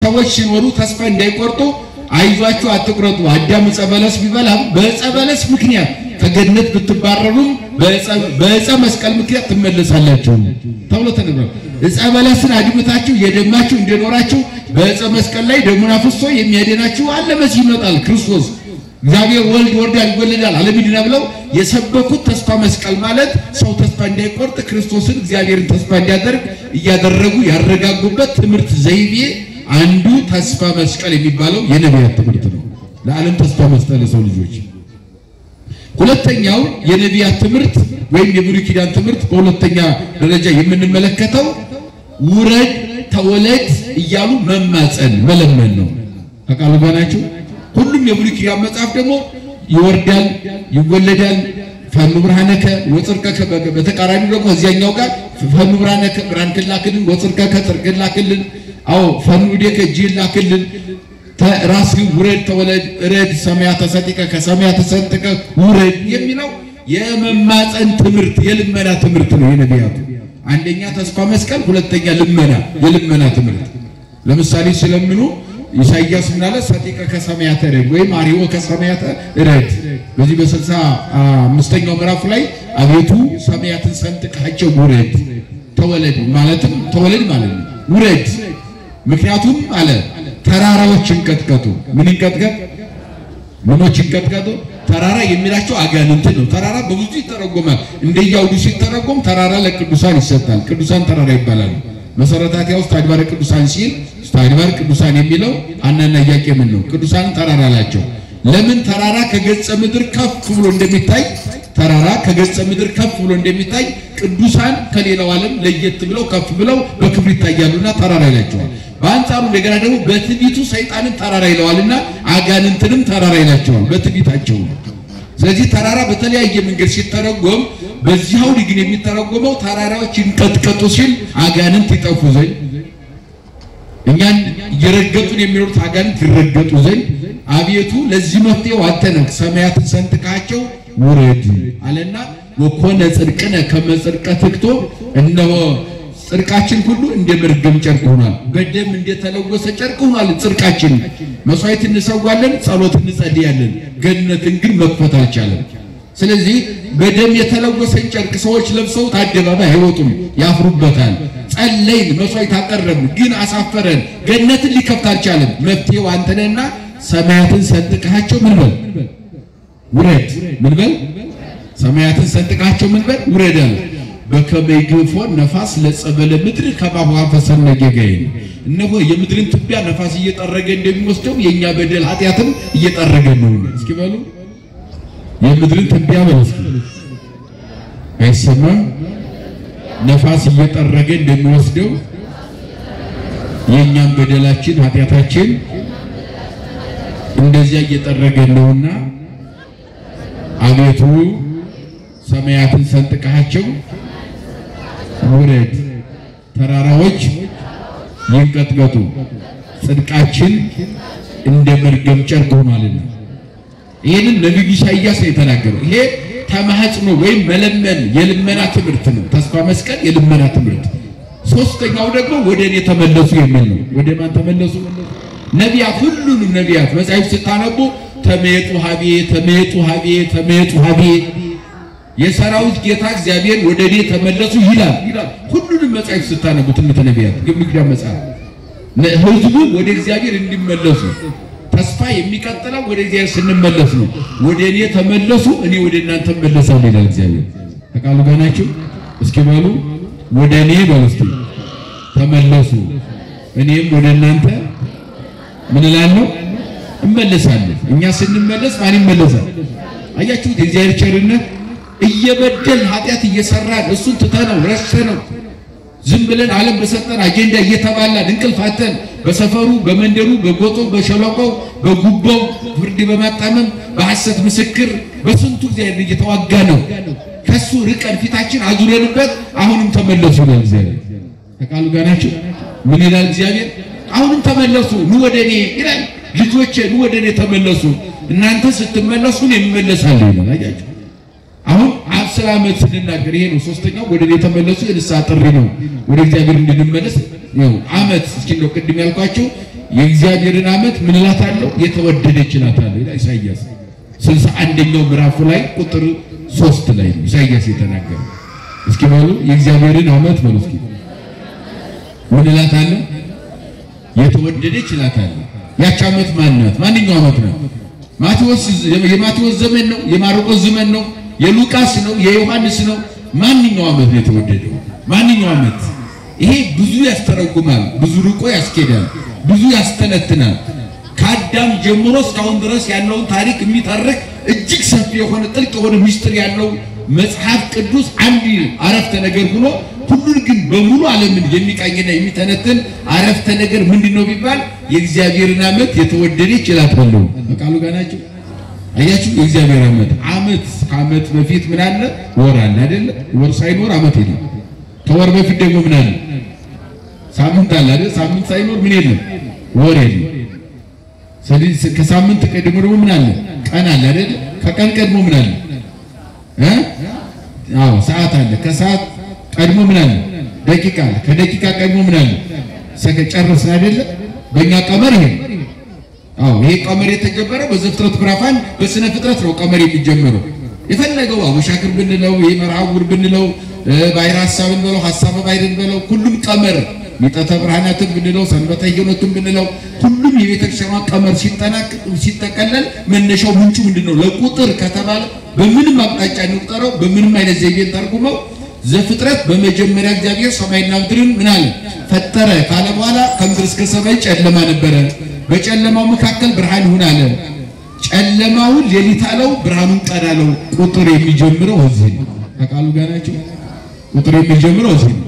ሰዎች ሲኖሩ ተስፋ እንዳይቆርጡ አይዟችሁ አትቁረጡ አዳም ጸበለስ ቢበላም በጸበለስ ምክንያት ከገነት ብትባረሩም በዕፀ መስቀል ምክንያት ትመለሳላችሁ ተብሎ ተነግሯል። ዕፀ በለስን አድምታችሁ የደማችሁ እንደኖራችሁ በዕፀ መስቀል ላይ ደሙን አፍስሶ የሚያድናችሁ አለ መሲህ ይመጣል ክርስቶስ እግዚአብሔር ወልድ ወርዳል ይወለዳል ዓለምድና ብለው የሰበኩት ተስፋ መስቀል ማለት ሰው ተስፋ እንዳይቆርጥ ክርስቶስን እግዚአብሔርን ተስፋ እንዲያደርግ እያደረጉ ያረጋጉበት ትምህርት ዘይቤ አንዱ ተስፋ መስቀል የሚባለው የነቢያት ትምህርት ነው። ለዓለም ተስፋ መስጠት ለሰው ልጆች ሁለተኛው የነቢያት ትምህርት ወይም የብሉይ ኪዳን ትምህርት በሁለተኛ ደረጃ የምንመለከተው ውረድ ተወለድ እያሉ መማፀን መለመን ነው። ተቃሉ ባናችሁ ሁሉም የብሉይ ኪዳን መጽሐፍ ደግሞ ይወርዳል ይወለዳል ፈኑ ብርሃነከ ወጽርቀከ በተቃራኒ ደግሞ እዚያኛው ጋር ፈኑ ብርሃነከ ብርሃን ክላክልን ወጽርቀከ ጽርቅላክልን አው ፈኑ ዲከ ጂላክልን ራስ ውረድ ተወለድ ረድ ሰማያተ ሰጥቀ ከሰማያተ ሰጥቀ ውረድ የሚለው የመማፀን ትምህርት የልመና ትምህርት ነው የነቢያቱ አንደኛ ተስፋ መስቀል ሁለተኛ ልመና የልመና ትምህርት ለምሳሌ ስለምኑ ኢሳይያስ ምናለ ሰጥቀ ከሰማያተ ረድ ወይም አሪዮ ከሰማያተ ረድ በዚህ በ65ኛው ምዕራፍ ላይ አቤቱ ሰማያትን ሰንጥቀሃቸው ውረድ ተወለድ ማለትም ተወለድ ማለት ነው ውረድ ምክንያቱም አለ ተራራዎች እንቀጥቀጡ ምን እንቀጥቀጥ ምኖች እንቀጥቀጡ ተራራ የሚላቸው አጋንንት ነው ተራራ በብዙ ይተረጎማል እንደያውዱ ሲተረጎም ተራራ ለቅዱሳን ይሰጣል ቅዱሳን ተራራ ይባላል መሰረታት ያውስጥ አድባረ ቅዱሳን ሲል አድባረ ቅዱሳን የሚለው አናና ያቄም ነው ቅዱሳን ተራራ ላቸው ለምን ተራራ ከገጸ ምድር ከፍ ብሎ እንደሚታይ ተራራ ከገጸ ምድር ከፍ ብሎ እንደሚታይ ቅዱሳን ከሌላው ዓለም ለየት ብለው ከፍ ብለው በክብር ይታያሉና ተራራ ይላቸዋል በአንጻሩ እንደገና ደግሞ በትቢቱ ሰይጣንን ተራራ ይለዋልና አጋንንትንም ተራራ ይላቸዋል በትቢታቸው ስለዚህ ተራራ በተለያየ መንገድ ሲተረጎም በዚያው ግን የሚተረጎመው ተራራዎች እንቀጥቀጡ ሲል አጋንንት ይጠፉ ዘንድ እኛን እየረገጡን የሚኖሩት አጋንንት ይረገጡ ዘንድ አቤቱ ለዚህ መፍትሄው አንተ ነህ ሰማያትን ሰንጥቀሃቸው ውረድ አለና ወኮነ ጽድቅነ ከመጽድቀ ትክቶ እነሆ ጽድቃችን ሁሉ እንደ መርገም ጨርቅ ሆኗል በደም እንደተለወሰ ጨርቅ ሆኗል ጽድቃችን መስዋዕት እንሰዋለን ጸሎት እንጸልያለን ገነትን ግን መክፈት አልቻለም ስለዚህ በደም የተለወሰ ጨርቅ ሰዎች ለብሰው ታደባባይ አይወጡም ያፍሩበታል ጸለይን መስዋዕት አቀረብን ግን አሳፈረን ገነትን ሊከፍት አልቻለም መፍትሄው አንተ ነህና ሰማያትን ሰንጥቀሃቸው ምን በል ውረድ ምን በል ሰማያትን ሰንጥቀሃቸው ምን በል ውረድ አለ በከመይግፎ ነፋስ ለጸበለ ምድር ከባባ ፈሰነገገይ እነሆ የምድርን ትቢያ ነፋስ እየጠረገ እንደሚወስደው የኛ በደል ኃጢያትም እየጠረገ ነው እስኪ በሉ የምድርን ትቢያ በለስ አይሰማም ነፋስ እየጠረገ እንደሚወስደው የኛም በደላችን ኃጢያታችን እንደዚያ እየጠረገ ነውና አቤቱ ሰማያትን ሰንጥቀሃቸው ውረድ ተራራዎች ይንቀጥቀጡ ጽድቃችን እንደ መርገም ጨርቅ ሆኗልና ይሄንን ነብዩ ኢሳይያስ የተናገረው ይሄ ተማህጽኖ ወይም መለመን የልመና ትምህርት ነው ተስፋ መስቀል የልመና ትምህርት ሶስተኛው ደግሞ ወደኔ ተመለሱ የሚል ነው ወደ ማን ተመለሱ ነቢያት ሁሉንም ነቢያት መጽሐፍ ስታነቡ ተመየጡ ሀቤ ተመየጡ ሀቤ ተመየጡ ሀቤ የሰራዊት ጌታ እግዚአብሔር ወደኔ ተመለሱ ይላል ሁሉንም መጽሐፍ ስታነቡ ትምህርተ ነቢያት ግብግዳ መጽሐፍ ህዝቡ ወደ እግዚአብሔር እንዲመለሱ ተስፋ የሚቀጥለው ወደ እግዚአብሔር ስንመለስ ነው ወደኔ ተመለሱ እኔ ወደ እናንተ ተመለሳለሁ ይላል እግዚአብሔር ተቃሉ ጋናችሁ እስኪ በሉ ወደኔ በሉስቲ ተመለሱ እኔም ወደ እናንተ ምን እላለሁ እመለሳለሁ እኛ ስንመለስ ማን ይመለሳል አያችሁ የእግዚአብሔር ቸርነት እየበደል ኃጢያት እየሰራን እሱን ተተነው ረስተነው ዝም ብለን ዓለም በሰጠን አጀንዳ እየተባላን እንቅልፋተን በሰፈሩ በመንደሩ በጎጦ በሸለቆው በጉባው ፍርድ በማጣመም በሐሰት ምስክር በስንቱ እግዚአብሔር እየተዋጋ ነው ከሱ ርቀን ፊታችን አዙረንበት አሁንም ተመለሱ ይላል እግዚአብሔር ተቃሉ ጋናችሁ ምን ይላል እግዚአብሔር አሁንም ተመለሱ ኑ ወደኔ ይላል ልጆቼ ኑ ወደኔ ተመለሱ እናንተ ስትመለሱ እኔ እመለሳለሁ ይላል አያችሁ አሁን አብስላመት ስንናገር ይሄ ነው ሶስተኛው ወደኔ ተመለሱ የንስሐ ጥሪ ነው ወደ እግዚአብሔር እንድንመለስ ነው አመት እስኪ ነው ቅድም ያልኳችሁ የእግዚአብሔርን ዓመት ምን እላታለሁ የተወደደች እላታለሁ ይላል ኢሳይያስ 61ኛው ምዕራፍ ላይ ቁጥር 3 ላይ ነው ኢሳይያስ የተናገረው። እስኪ በሉ የእግዚአብሔርን ዓመት በሉ እስኪ ምን እላታለሁ የተወደደች እላታለሁ። ያች ዓመት ማናት? ማንኛው ዓመት ነው? የማቴዎስ ዘመን ነው? የማርቆስ ዘመን ነው? የሉቃስ ነው? የዮሐንስ ነው? ማንኛው ዓመት ነው የተወደደው? ማንኛው ዓመት? ይሄ ብዙ ያስተረጉማል፣ ብዙ ርቆ ያስኬዳል፣ ብዙ ያስተነትናል። ከአዳም ጀምሮ እስካሁን ድረስ ያለውን ታሪክ የሚተርክ እጅግ ሰፊ የሆነ ጥልቅ የሆነ ምስጢር ያለው መጽሐፍ ቅዱስ አንድ አረፍተ ነገር ሆኖ ሁሉን ግን በሙሉ ዓለምን የሚቃኝና የሚተነትን አረፍተ ነገር ምንድነው ቢባል የእግዚአብሔርን ዓመት የተወደደች እላታለሁ። በቃሉ ጋር ናቸው። አያችሁ የእግዚአብሔር ዓመት ከዓመት በፊት ምን አለ? ወር አለ አይደል? ወር ሳይኖር ዓመት የለም። ከወር በፊት ደግሞ ምን አለ? ሳምንት አለ አይደል? ሳምንት ሳይኖር ምን የለም? ወር የለም። ስለዚህ ከሳምንት ቀድሞ ደግሞ ምን አለ? ቀን አለ አይደል? ከቀን ቀድሞ ምን አለ? ሰዓት አለ። ከሰዓት ቀድሞ ምን አለ? ደቂቃ አለ። ከደቂቃ ቀድሞ ምን አለ? ጨረስን አይደል? በእኛ ቀመር ይሄ ይሄ ቀመር የተጀመረው በዘፍጥረት ምዕራፍ 1 በስነ ፍጥረት ነው። ቀመር የሚጀምረው የፈለገው አወሻክር ብንለው የመርሃውር ብንለው ባይራ ሐሳብን ብንለው ሐሳበ ባይርን ብንለው ሁሉም ቀመር ሚጠተ ብርሃናትን ብንለው ሰንበተ ዮኖትን ብንለው ሁሉም የቤተክርስቲያን ቀመር ሲጠቀለል መነሻው ምንጩ ምንድነው? ለቁጥር ከተባለ በምንም አቅጣጫ እንቁጠረው በምንም አይነት ዘይቤ ተርጉመው ዘፍጥረት በመጀመሪያ እግዚአብሔር ሰማይና ምድርን ምን አለ? ፈጠረ ካለ በኋላ ከምድር እስከ ሰማይ ጨለማ ነበረ፣ በጨለማው መካከል ብርሃን ይሁን አለ። ጨለማውን ሌሊት አለው፣ ብርሃኑን ቀን አለው። ቁጥር የሚጀምረው እዚህ ነው። ከቃሉ ጋር ናቸው። ቁጥር የሚጀምረው እዚህ ነው።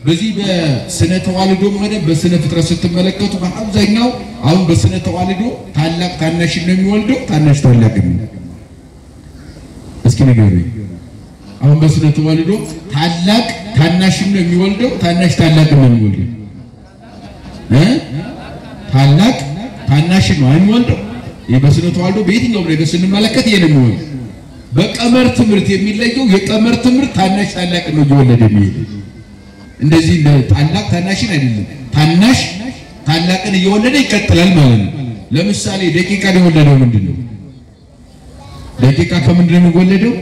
በዚህ በስነ ተዋልዶ ሆነ በስነ ፍጥረት ስትመለከቱ በአብዛኛው አሁን በስነ ተዋልዶ ታላቅ ታናሽ ነው የሚወልደው፣ ታናሽ ታላቅ ነው። እስኪ ንገሩኝ። አሁን በስነ ተዋልዶ ታላቅ ታናሽ ነው የሚወልደው፣ ታናሽ ታላቅ ነው የሚወልደው? ታላቅ ታናሽ ነው የሚወልደው። ይሄ በስነ ተዋልዶ በየትኛው ነገር ስንመለከት ይሄ ነው የሚወልደው። በቀመር ትምህርት የሚለየው የቀመር ትምህርት ታናሽ ታላቅ ነው እየወለደ የሚሄደው። እንደዚህ ታላቅ ታናሽን አይደለም። ታናሽ ታላቅን እየወለደ ይቀጥላል ማለት ነው። ለምሳሌ ደቂቃ የወለደው ምንድነው? ደቂቃ ከምንድን ነው የሚወለደው?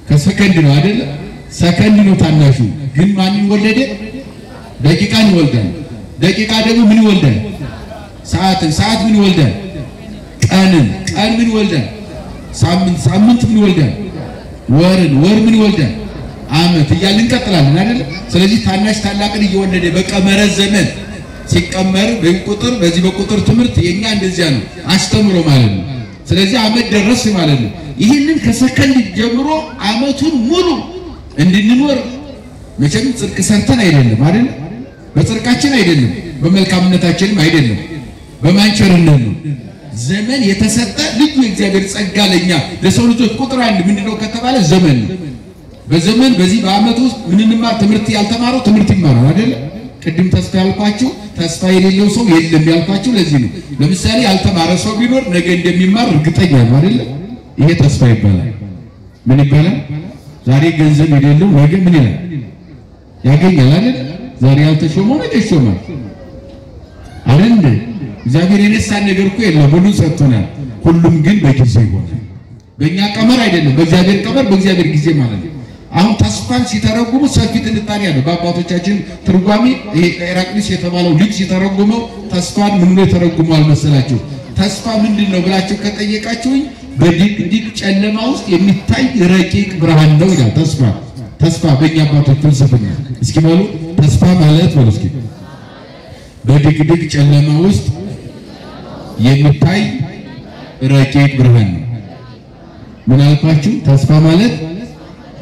ከሰከንድ ነው አይደል? ሰከንድ ነው ታናሹ። ግን ማንን ወለደ? ደቂቃን ይወልዳል። ደቂቃ ደግሞ ምን ይወልዳል? ሰዓትን። ሰዓት ምን ይወልዳል? ቀንን። ቀን ምን ይወልዳል? ሳምንት። ሳምንት ምን ይወልዳል? ወርን። ወር ምን ይወልዳል? ዓመት እያልን እንቀጥላለን አይደል? ስለዚህ ታናሽ ታላቅን እየወለደ በቀመረ ዘመን ሲቀመር በቁጥር በዚህ በቁጥር ትምህርት የኛ እንደዚያ ነው አስተምሮ ማለት ነው። ስለዚህ ዓመት ደረስ ማለት ነው። ይህንን ከሰከንድ ጀምሮ ዓመቱን ሙሉ እንድንኖር መቼም ጽድቅ ሰርተን አይደለም አይደል? በጽድቃችን አይደለም፣ በመልካምነታችንም አይደለም፣ በማንቸርነት ነው። ዘመን የተሰጠ ልዩ የእግዚአብሔር ጸጋ ለኛ ለሰው ልጆች ቁጥር አንድ ምንድነው ከተባለ ዘመን ነው። በዘመን በዚህ በዓመት ውስጥ ምንንማር? ትምህርት ያልተማረው ትምህርት ይማራል አይደል? ቅድም ተስፋ ያልኳችሁ ተስፋ የሌለው ሰው የለም ያልኳችሁ ለዚህ ነው። ለምሳሌ ያልተማረ ሰው ቢኖር ነገ እንደሚማር እርግጠኛ ነው አይደል? ይሄ ተስፋ ይባላል። ምን ይባላል? ዛሬ ገንዘብ የሌለው ነገ ምን ይላል? ያገኛል አይደል? ዛሬ ያልተሾመው ነገ ይሾማል አይደል? እግዚአብሔር የነሳን ነገር እኮ የለም፣ ሁሉ ሰጥቶናል። ሁሉም ግን በጊዜው ይሆናል። በእኛ ቀመር አይደለም፣ በእግዚአብሔር ቀመር፣ በእግዚአብሔር ጊዜ ማለት ነው። አሁን ተስፋን ሲተረጉሙ ሰፊ ትንታኔ ያለው በአባቶቻችን ትርጓሜ ይሄ ኢራቅሊስ የተባለው ልጅ ሲተረጉመው ተስፋን ምን ነው የተረጉመው መሰላችሁ? ተስፋ ምንድነው ብላችሁ ከጠየቃችሁኝ በድቅድቅ ጨለማ ውስጥ የሚታይ ረቂቅ ብርሃን ነው ይላል። ተስፋ በእኛ አባቶች ፍልስፍና እስኪ በሉ ተስፋ ማለት በሉ እስኪ በድቅድቅ ጨለማ ውስጥ የሚታይ ረቂቅ ብርሃን ነው። ምን አልኳችሁ? ተስፋ ማለት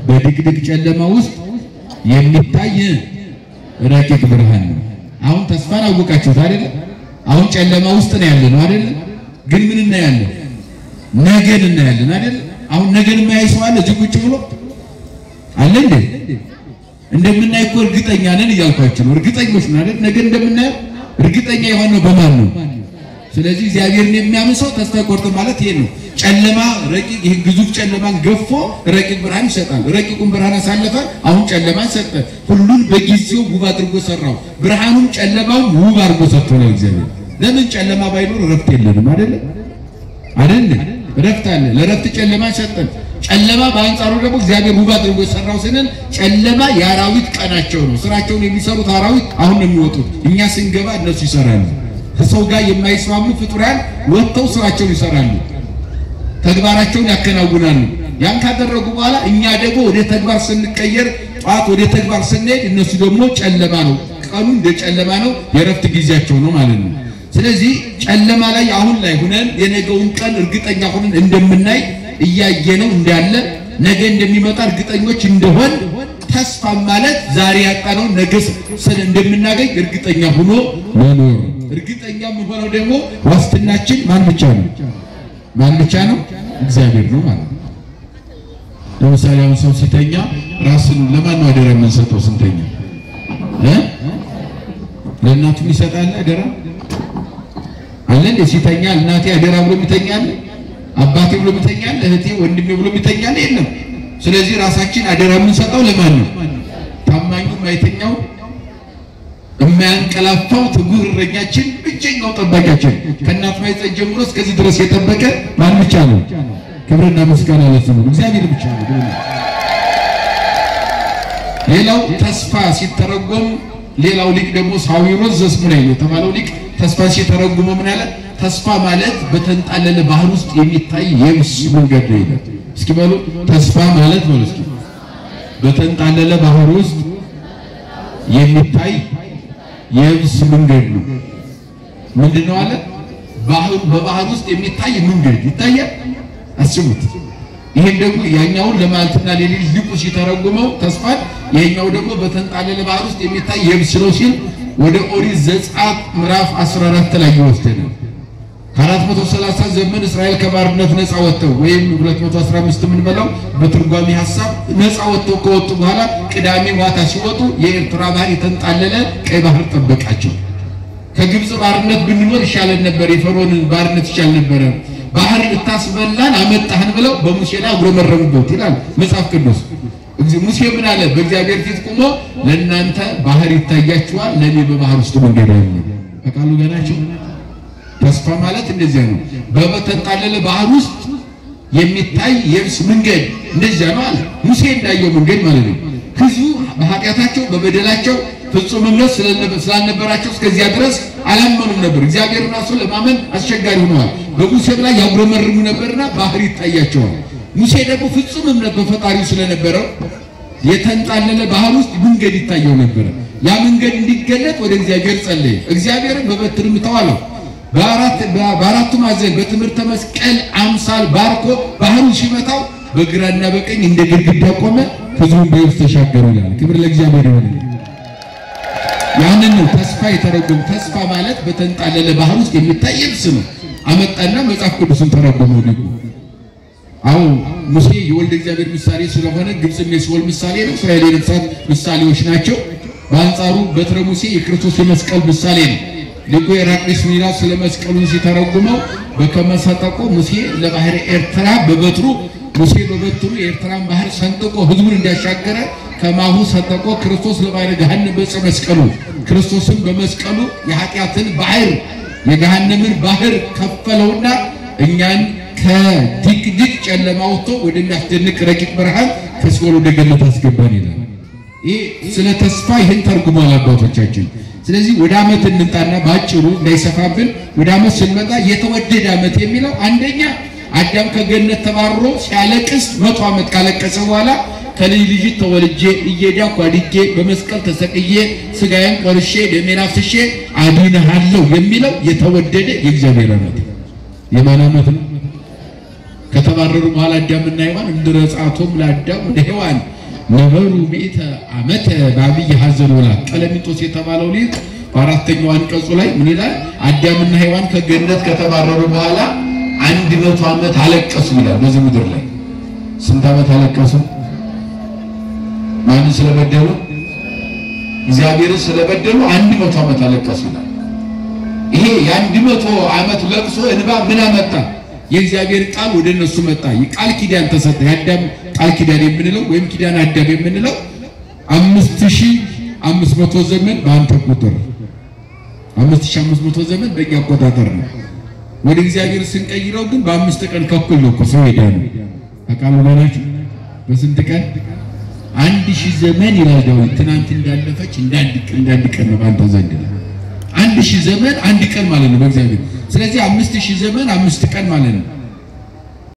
በድቅድቅ ጨለማ ውስጥ የሚታይ ረቂቅ ብርሃን ነው። አሁን ተስፋን አወቃችሁት አይደል? አሁን ጨለማ ውስጥ ነው ያለነው አይደል? ግን ምን እናያለን? ነገን እናያለን አይደል? አሁን ነገን የማያይ ሰው አለ እዚህ ቁጭ ብሎ አለ እንዴ? እንደምናይ እኮ እርግጠኛ ነን እያልኳችሁ ነው። እርግጠኞች ነን አይደል? ነገን እንደምናየው እርግጠኛ የሆነው በማን ነው? ስለዚህ እግዚአብሔርን የሚያምን ሰው ተስፋ ቆርጦ ማለት ይሄ ነው። ጨለማ ረቂቅ ይሄ ግዙፍ ጨለማን ገፎ ረቂቅ ብርሃን ይሰጣል። ረቂቁን ብርሃን አሳለፈ፣ አሁን ጨለማን ሰጠ። ሁሉን በጊዜው ውብ አድርጎ ሰራው። ብርሃኑም ጨለማውን ውብ አድርጎ ሰጥቶናል እግዚአብሔር። ለምን ጨለማ ባይኖር ረፍት የለንም አይደል? ረፍት አለ። ለረፍት ጨለማ ሰጠን። ጨለማ በአንጻሩ ደግሞ እግዚአብሔር ውብ አድርጎ የሰራው ስንል ጨለማ የአራዊት ቀናቸው ነው። ስራቸውን የሚሰሩት አራዊት አሁን ነው የሚወጡት። እኛ ስንገባ እነሱ ይሰራሉ። ከሰው ጋር የማይስማሙ ፍጡራን ወጥተው ስራቸውን ይሰራሉ፣ ተግባራቸውን ያከናውናሉ። ያን ካደረጉ በኋላ እኛ ደግሞ ወደ ተግባር ስንቀየር ጧት ወደ ተግባር ስንሄድ እነሱ ደግሞ ጨለማ ነው፣ ቀኑ እንደ ጨለማ ነው፣ የረፍት ጊዜያቸው ነው ማለት ነው። ስለዚህ ጨለማ ላይ አሁን ላይ ሆነን የነገውን ቀን እርግጠኛ ሆነን እንደምናይ እያየነው እንዳለ ነገ እንደሚመጣ እርግጠኞች እንደሆን ተስፋ ማለት ዛሬ ያጣነው ነገ እንደምናገኝ እርግጠኛ ሆኖ መኖር። እርግጠኛ የምንሆነው ደግሞ ዋስትናችን ማን ብቻ ነው? እግዚአብሔር ነው ማለት ነው። ለምሳሌ አሁን ሰው ሲተኛ ራስን ለማን ነው አደራ የምንሰጠው? ስንተኛ ለእናቱ ይሰጣል አደራ አለ እንደ ሲተኛ እናቴ አደራ ብሎ ይተኛል፣ አባቴ ብሎ ይተኛል፣ እህቴ ወንድሜ ብሎ ይተኛል? የለም። ስለዚህ ራሳችን አደራ የምንሰጠው ለማን ነው? ታማኙ ማይተኛው የማያንቀላፋው ትጉህ እረኛችን ብቸኛው ጠባቂያችን ከእናት ማይፀን ጀምሮ እስከዚህ ድረስ የጠበቀ ማን ብቻ ነው? ክብርና ምስጋና ለስሙ እግዚአብሔር ብቻ ነው። ሌላው ተስፋ ሲተረጎም ሌላው ሊቅ ደግሞ ሳዊሮስ ዘስሙናይ የተባለው ሊቅ ተስፋ ሲተረጉም ምን አለ? ተስፋ ማለት በተንጣለለ ባህር ውስጥ የሚታይ የብስ መንገድ ነው ይላል። እስኪ በሉ ተስፋ ማለት ነው እስኪ በተንጣለለ ባህር ውስጥ የሚታይ የብስ መንገድ ነው። ምንድነው አለ? በባህር ውስጥ የሚታይ መንገድ ይታያል። አስቡት። ይሄን ደግሞ ያኛውን ለማለትና ለሌሊት ሊቁ ሲተረጉመው ተስፋን፣ ይሄኛው ደግሞ በተንጣለለ ባህር ውስጥ የሚታይ የብስ ነው ሲል ወደ ኦሪት ዘጸአት ምዕራፍ 14 ላይ ይወስደናል። ከ430 ዘመን እስራኤል ከባርነት ነፃ ወጥተው ወይም 215 ምን በለው በትርጓሜ ሐሳብ ነፃ ወጥተው ከወጡ በኋላ ቅዳሜ ማታ ሲወጡ የኤርትራ ባህር የተንጣለለ ቀይ ባህር ጠበቃቸው። ከግብጽ ባርነት ብንኖር ይሻለን ነበር፣ የፈርዖንን ባርነት ይሻል ነበር፣ ባህር ልታስበላን አመጣህን ብለው በሙሴ ላይ አጉረመረሙበት ይላል መጽሐፍ ቅዱስ። ሙሴ ምን አለ? በእግዚአብሔር ፊት ቆሞ ለእናንተ ባህር ይታያችኋል፣ ለኔ በባህር ውስጥ መንገድ አለ። በቃሉ ገናቸው ተስፋ ማለት እንደዚያ ነው። በተንጣለለ ባህር ውስጥ የሚታይ የብስ መንገድ እንደዚያ ነው አለ። ሙሴ እንዳየው መንገድ ማለት ነው። ሕዝቡ በኃጢአታቸው በበደላቸው ፍጹም እምነት ስላልነበራቸው እስከዚያ ድረስ አላመኑም ነበር። እግዚአብሔር ራሱ ለማመን አስቸጋሪ ሆነዋል። በሙሴ ላይ ያጉረመርሙ ነበርና ባህር ይታያቸዋል። ሙሴ ደግሞ ፍጹም እምነት በፈጣሪው ስለነበረው የተንጣለለ ባህር ውስጥ መንገድ ይታየው ነበር። ያ መንገድ እንዲገለጥ ወደ እግዚአብሔር ጸለየ። እግዚአብሔርን በበትር ምታዋለው በአራቱ ማዕዘን በትምህርተ መስቀል አምሳል ባርኮ ባህሩን ሲመታው በግራና በቀኝ እንደ ግድግዳ ቆመ። ሕዝቡን በየብስ ተሻገሩ ይላል። ክብር ለእግዚአብሔር ይሁን። ያንን ተስፋ የተረጎመ ተስፋ ማለት በተንጣለለ ባህር ውስጥ የሚታይ የብስ ነው። አመጣና መጽሐፍ ቅዱስን ተረጎመው ሊቁ። አሁን ሙሴ የወልደ እግዚአብሔር ምሳሌ ስለሆነ ግብጽም የሲኦል ምሳሌ ነው፣ እስራኤል የነፍሳት ምሳሌዎች ናቸው። በአንጻሩ በትረ ሙሴ የክርስቶስ የመስቀል ምሳሌ ነው። ሊቁ የራቅሊስ ሚራስ ስለ መስቀሉ ሲተረጉመው በከመሰጠቆ ሙሴ ለባህር ኤርትራ በበትሩ ሙሴ በበትሩ የኤርትራን ባህር ሰንጥቆ ሕዝቡን እንዲያሻገረ ከማሁ ሰጠቆ ክርስቶስ ለባህር ገሃነም በዕፀ መስቀሉ ክርስቶስን በመስቀሉ የኃጢአትን ባህር የገሃነምን ባህር ከፈለውና እኛን ከድቅድቅ ጨለማ ወጥቶ ወደሚያስደንቅ ረቂቅ ብርሃን ከሲኦል ወደ ገነት አስገባን ይላል። ይሄ ስለ ተስፋ ይህን ተርጉሟል አባቶቻችን። ስለዚህ ወደ ዓመት እንምጣና ባጭሩ እንዳይሰፋብን ወደ ዓመት ስንመጣ የተወደደ ዓመት የሚለው አንደኛ አዳም ከገነት ተባርሮ ሲያለቅስ 100 ዓመት ካለቀሰ በኋላ ከልጅ ልጅ ተወልጄ እየዳኩ አድጌ በመስቀል ተሰቅዬ ስጋዬን ቆርሼ ደሜን አፍስሼ አድንሃለሁ የሚለው የተወደደ የእግዚአብሔር ዓመት የማን ዓመት ነው? ከተባረሩ በኋላ አዳምና ሔዋን እንድረጻቶም ለአዳም ወደ ሔዋን ነበሩ 100 ዓመት በአብይ ሐዘን ወላ ቀለሚጦስ የተባለው ሊቅ በአራተኛው አንቀጹ ላይ ምን ይላል? አዳምና ሔዋን ከገነት ከተባረሩ በኋላ 100 ዓመት አለቀሱ ይላል። በዚህ ምድር ላይ ስንት ዓመት አለቀሱ? ማን ስለበደሉ? እግዚአብሔርን ስለበደሉ 100 ዓመት አለቀሱ ይላል። ይሄ የ100 ዓመት ለቅሶ እንባ ምን አመጣ? የእግዚአብሔር ቃል ወደ እነሱ መጣ። የቃል ኪዳን ተሰጠ። የአዳም ቃል ኪዳን የምንለው ወይም ኪዳን አዳም የምንለው 5500 ዘመን በአንተ ቁጥር 5500 ዘመን በእኛ አቆጣጠር ነው። ወደ እግዚአብሔር ስንቀይረው ግን በ5 ቀን ከኩል ነው ሰው ሄዳሉ። አቃሉ ባናችሁ በስንት ቀን 1000 ዘመን ይላል ዳዊት። ትናንት እንዳለፈች እንዳንድ ቀን ነው ባንተ ዘንድ 1000 ዘመን አንድ ቀን ማለት ነው በእግዚአብሔር። ስለዚህ 5000 ዘመን 5 ቀን ማለት ነው።